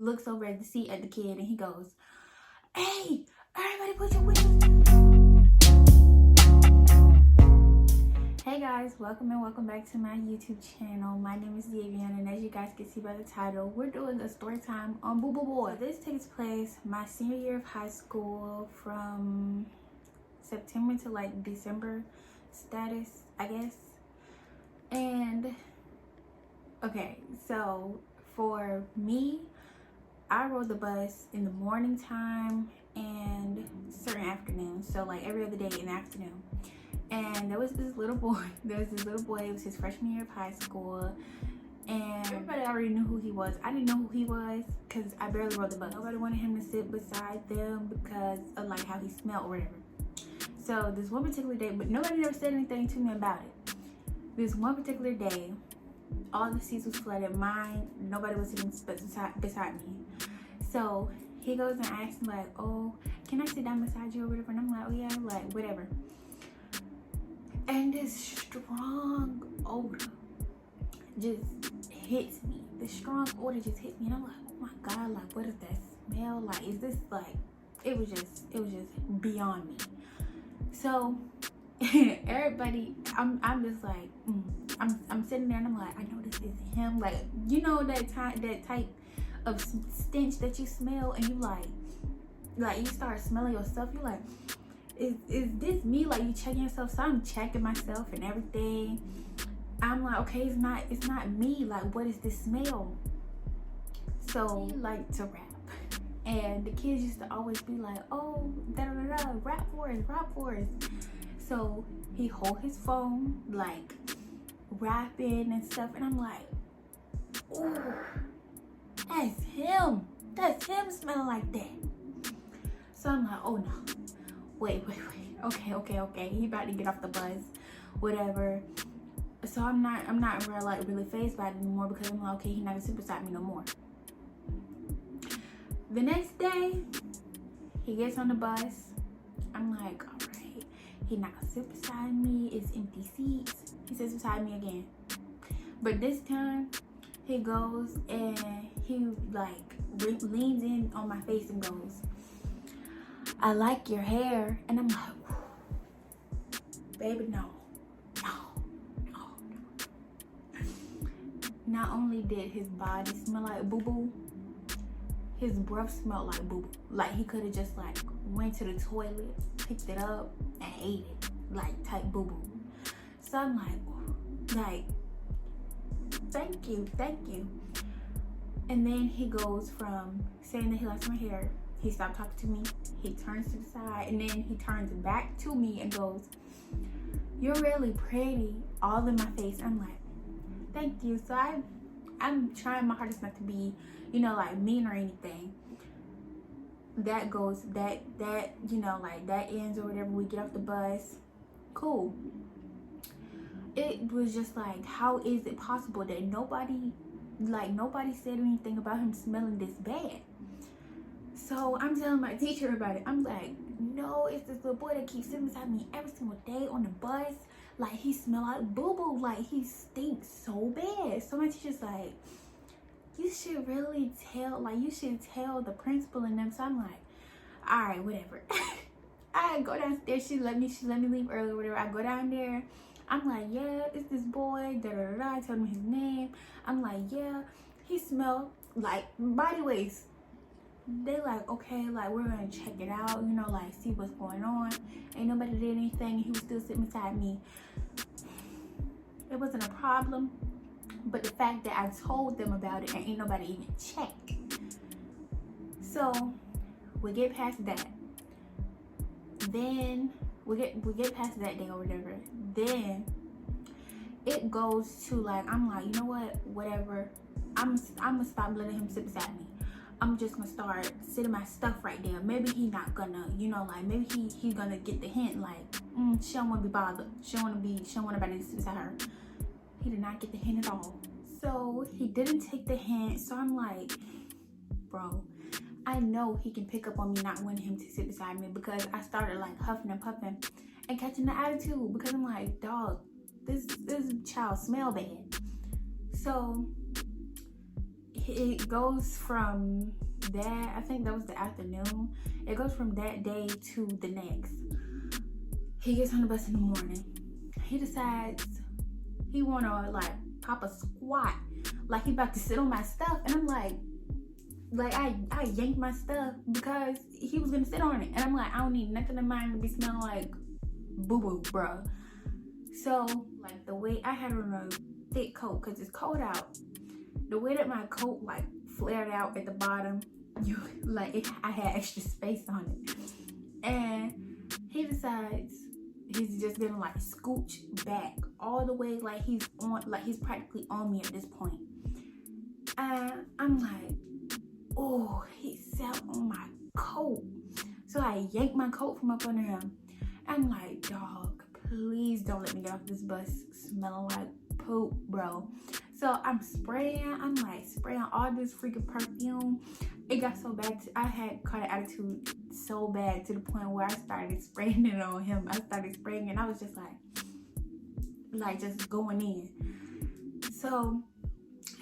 looks over at the seat at the kid and he goes, "Hey, everybody put your wheels." Hey guys, welcome back to my YouTube channel. My name is Davian, and as you guys can see by the title, we're doing a story time on Boo-Boo Boy. So this takes place my senior year of high school, from September to like December status, I guess. And okay, so for me, I rode the bus in the morning time and certain afternoons, so like every other day in the afternoon. And there was this little boy, it was his freshman year of high school, and everybody already knew who he was. I didn't know who he was because I barely rode the bus. Nobody wanted him to sit beside them because of like how he smelled or whatever. So this one particular day, but nobody ever said anything to me about it. This one particular day, all the seats was flooded. Mine, nobody was sitting beside me. So he goes and asks me like, "Oh, can I sit down beside you or whatever?" And I'm like, "Oh yeah," like whatever. And this strong odor just hits me. The strong odor just hits me, and I'm like, "Oh my god, like what is that smell? Like, is this like?" It was just beyond me. So everybody, I'm just like, I'm sitting there and I'm like, I know this isn't him. Like, you know that type of stench that you smell and you like you start smelling yourself. You like, is this me? Like, you checking yourself. So I'm checking myself and everything. I'm like, okay, it's not me. Like, what is this smell? So he liked to rap, and the kids used to always be like, "Oh, rap for us." So he hold his phone, like rapping and stuff, and I'm like, "Oh, that's him. That's him smelling like that." So I'm like, "Oh no, wait. Okay. He about to get off the bus, whatever." So I'm not really phased by it anymore because I'm like, okay, he's not gonna sit beside me no more. The next day, he gets on the bus. I'm like, all right, he not gonna sit beside me. It's empty seats. He sits beside me again. But this time, he goes and he like leans in on my face and goes, "I like your hair." And I'm like, baby, no. Not only did his body smell like boo-boo, his breath smelled like boo-boo. Like he could have just like went to the toilet, picked it up, and ate it, like type boo-boo. So I'm like, thank you. And then he goes from saying that he likes my hair, he stopped talking to me, he turns to the side, and then he turns back to me and goes, "You're really pretty," all in my face. I'm like, thank you. So I'm trying my hardest not to be, like mean or anything. That ends or whatever. We get off the bus. Cool. It was just like, how is it possible that nobody said anything about him smelling this bad? So I'm telling my teacher about it. I'm like, no, it's this little boy that keeps sitting beside me every single day on the bus. Like, he smell like boo-boo. Like, he stinks so bad. So my teacher's like, you should really tell the principal and them. So I'm like, all right, whatever. I go downstairs. She let me leave early or whatever. I go down there. I'm like, yeah, it's this boy. I tell him his name. I'm like, yeah, he smell like body waste. They like, okay, like we're gonna check it out, like see what's going on. Ain't nobody did anything. He was still sitting beside me. It wasn't a problem, but the fact that I told them about it and ain't nobody even checked. So we get past that. Then we get past that day or whatever. Then it goes to like, I'm like, you know what, whatever. I'm gonna stop letting him sit beside me. I'm just gonna start sitting my stuff right there. Maybe he not gonna, like maybe he gonna get the hint, like, she don't wanna be bothered. She don't want nobody to sit beside her. He did not get the hint at all. So he didn't take the hint. So I'm like, bro, I know he can pick up on me not wanting him to sit beside me, because I started like huffing and puffing and catching the attitude, because I'm like, dog, this child smell bad. So it goes from that, I think that was the afternoon. It goes from that day to the next. He gets on the bus in the morning. He decides he wanna like pop a squat, like he about to sit on my stuff, and I'm like I yanked my stuff because he was gonna sit on it, and I'm like, I don't need nothing of mine to be smelling like boo-boo, bro. So like the way I had on a thick coat because it's cold out, the way that my coat like flared out at the bottom, I had extra space on it, and he decides he's just gonna like scooch back all the way, like he's practically on me at this point. And I'm like, oh, he sat on my coat. So I yanked my coat from up under him. I'm like, dog, please don't let me get off this bus smelling like poop, bro. So I'm spraying all this freaking perfume. It got so bad, I had caught an attitude so bad to the point where I started spraying it on him. I started spraying and I was just like just going in. So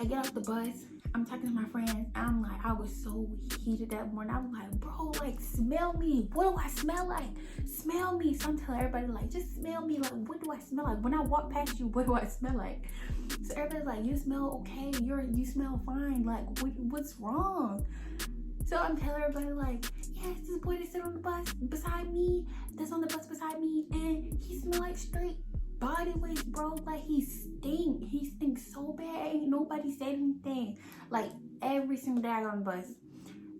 I get off the bus, I'm talking to my friends, and I was so heated that morning. I'm like, bro, like, smell me. What do I smell like? Smell me. So I'm telling everybody, like, just smell me. Like, what do I smell like? When I walk past you, what do I smell like? So everybody's like, you smell okay. You smell fine. Like, what's wrong? So I'm telling everybody, like, yes, this boy that sit on the bus beside me, that's on the bus beside me, and he smell like straight body waste, bro. Like, he stinks so bad. Ain't nobody said anything. Like, every single day I got on the bus,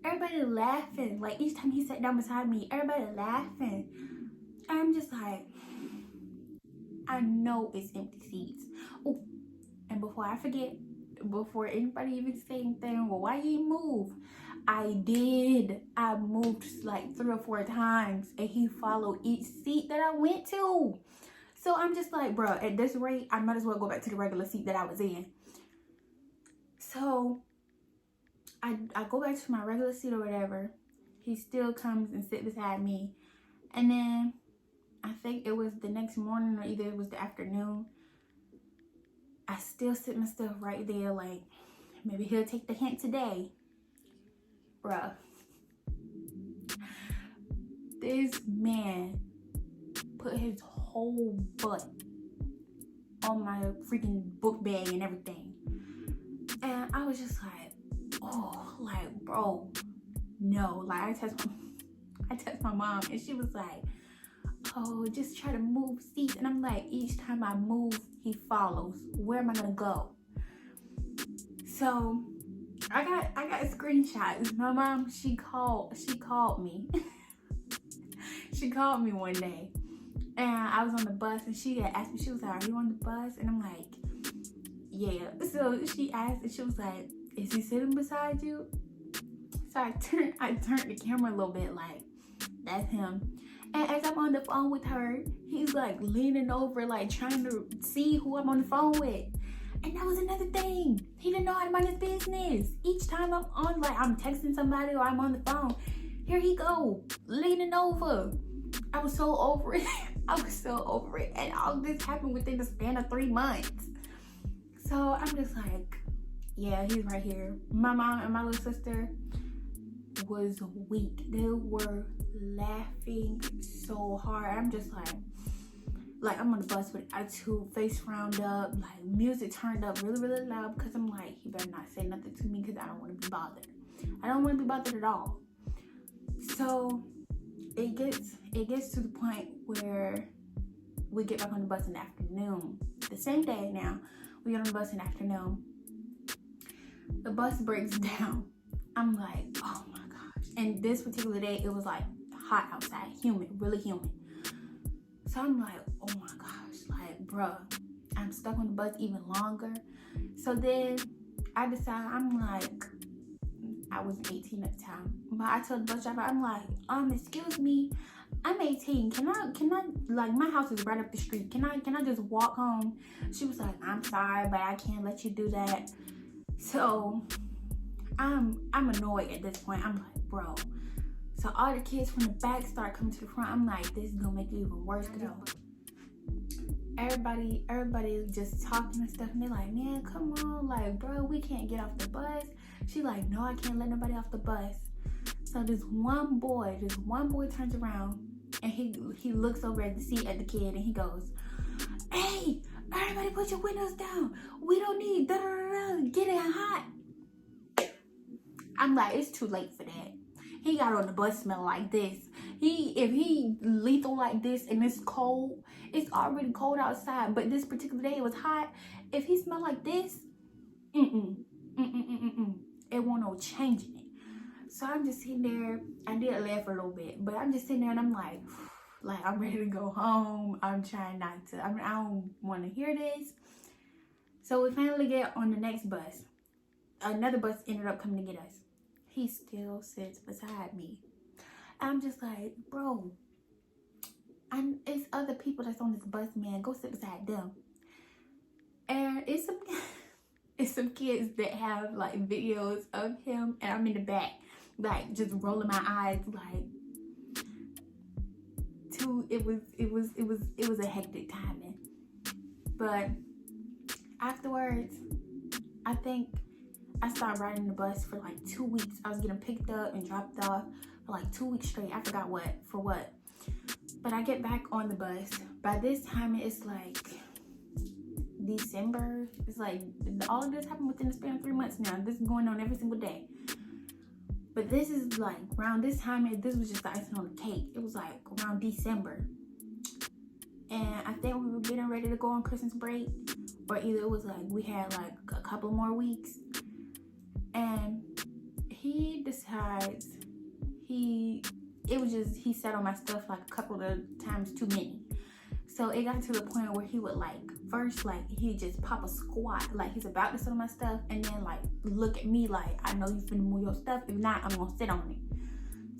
everybody laughing. Like, each time he sat down beside me, everybody laughing. I'm just like, I know it's empty seats. Oh, and before I forget, before anybody even say anything, well, why you didn't move? I did. I moved like 3 or 4 times, and he followed each seat that I went to. So I'm just like, bro, at this rate, I might as well go back to the regular seat that I was in. So I go back to my regular seat or whatever. He still comes and sits beside me. And then I think it was the next morning or either it was the afternoon. I still sit my stuff right there. Like, maybe he'll take the hint today. Bruh. This man put his whole butt on my freaking book bag and everything. And I was just like, oh, like, bro, no. Like, I text my mom, and she was like, oh, just try to move seats. And I'm like, each time I move, he follows. Where am I gonna go? So I got screenshots. My mom, she called me. She called me one day, and I was on the bus, and she had asked me, she was like, are you on the bus? And I'm like, yeah. So she asked, and she was like, is he sitting beside you? So I turned the camera a little bit, like, that's him. And as I'm on the phone with her, he's like leaning over, like trying to see who I'm on the phone with. And that was another thing. He didn't know how to mind his business. Each time I'm on, like, I'm texting somebody or I'm on the phone, here he go, leaning over. I was so over it. I was so over it. And all this happened within the span of 3 months. So I'm just like, yeah, he's right here. My mom and my little sister was weak. They were laughing so hard. I'm just like I'm on the bus with attitude, face round up, like music turned up really, really loud, because I'm like, he better not say nothing to me because I don't want to be bothered. I don't want to be bothered at all. So it gets to the point where we get back on the bus in the afternoon. The same day now, we get on the bus in the afternoon. The bus breaks down. I'm like, oh my gosh. And this particular day, it was like hot outside, humid, really humid. So I'm like, oh my gosh, like, bruh, I'm stuck on the bus even longer. So then I decide, I'm like, I wasn't 18 at the time, but I told the bus driver, I'm like, excuse me, I'm 18. Can I, like, my house is right up the street. Can I just walk home? She was like, I'm sorry, but I can't let you do that. So I'm annoyed at this point. I'm like, bro. So all the kids from the back start coming to the front. I'm like, this is gonna make it even worse. Everybody is just talking and stuff, and they're like, man, come on, like, bro, we can't get off the bus. She like, no, I can't let nobody off the bus. So this one boy turns around and he looks over at the seat at the kid and he goes, hey, everybody put your windows down. We don't need get it hot. I'm like, it's too late for that. He got on the bus smelling like this. If he lethal like this and it's cold, it's already cold outside, but this particular day it was hot. If he smell like this, it won't no changing it. So I'm just sitting there. I did laugh for a little bit, but I'm just sitting there and I'm like I'm ready to go home. I'm trying not to. I don't want to hear this. So we finally get on the next bus. Another bus ended up coming to get us. He still sits beside me. I'm just like, bro, it's other people that's on this bus, man. Go sit beside them. And it's some kids that have like videos of him, and I'm in the back, like just rolling my eyes, like. It was a hectic timing. But afterwards, I think I started riding the bus for like 2 weeks. I was getting picked up and dropped off for like 2 weeks straight. I forgot for what. But I get back on the bus. By this time, it's like December. It's like all of this happened within the span of 3 months now. This is going on every single day. But this is like around this time, this was just the icing on the cake. It was like around December. And I think we were getting ready to go on Christmas break. Or either it was like we had like a couple more weeks. And he decides he sat on my stuff like a couple of times too many. So it got to the point where he would like, first like he just pop a squat, like he's about to sit on my stuff, and then like look at me like, I know you finna move your stuff, if not I'm gonna sit on it.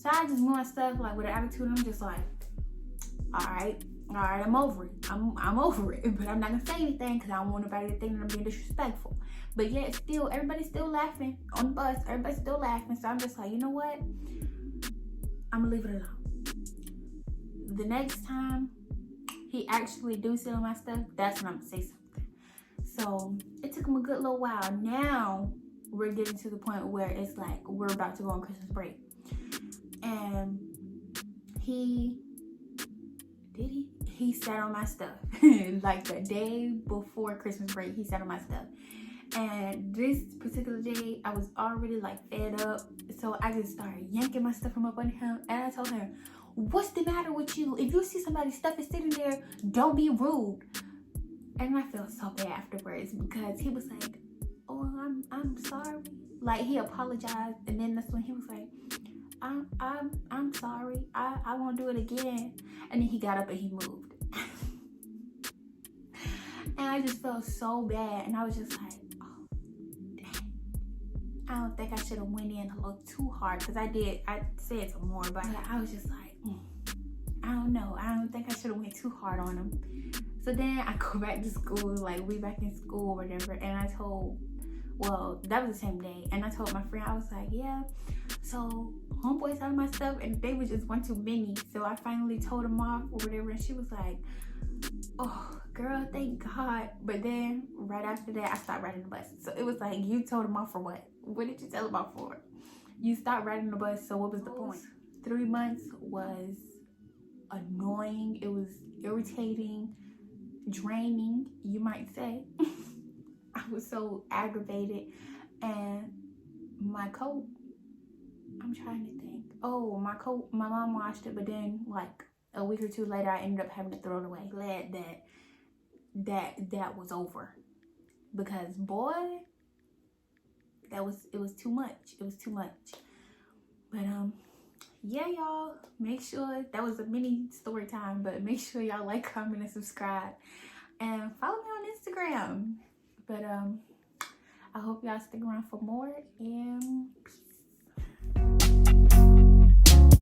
So I just move my stuff like with an attitude, and I'm just like, all right, I'm over it. I'm over it, but I'm not gonna say anything because I don't want nobody to think that I'm being disrespectful. But yet still, everybody's still laughing on the bus, everybody's still laughing. So I'm just like, you know what, I'm gonna leave it alone. The next time he actually do sit on my stuff, that's when I'm gonna say something. So it took him a good little while. Now we're getting to the point where it's like we're about to go on Christmas break, and he sat on my stuff. Like the day before Christmas break, he sat on my stuff. And this particular day, I was already like fed up, so I just started yanking my stuff from up on him, and I told him, what's the matter with you? If you see somebody's stuff is sitting there, don't be rude. And I felt so bad afterwards because he was like, oh, I'm sorry. Like he apologized, and then that's when he was like, I'm sorry. I won't do it again. And then he got up and he moved. And I just felt so bad, and I was just like, oh, dang. I don't think I should have went in a little too hard, because I said some more, but I was just like, I don't know. I don't think I should have went too hard on him. So then I go back to school, like we back in school or whatever, and that was the same day, and I told my friend, I was like, yeah, so homeboys had my stuff and they was just one too many. So I finally told them off or whatever, and she was like, oh girl, thank God. But then right after that, I stopped riding the bus. So it was like, you told them off for what? What did you tell them off for? You stopped riding the bus, so what was the point? 3 months was annoying. It was irritating, draining, you might say. I was so aggravated. And my coat, I'm trying to think. Oh, my coat, my mom washed it, but then like a week or two later, I ended up having to throw it away. Glad that was over, because boy, it was too much. It was too much. But yeah, y'all, make sure, that was a mini story time, but make sure y'all like, comment, and subscribe, and follow me on Instagram. But I hope y'all stick around for more, and peace.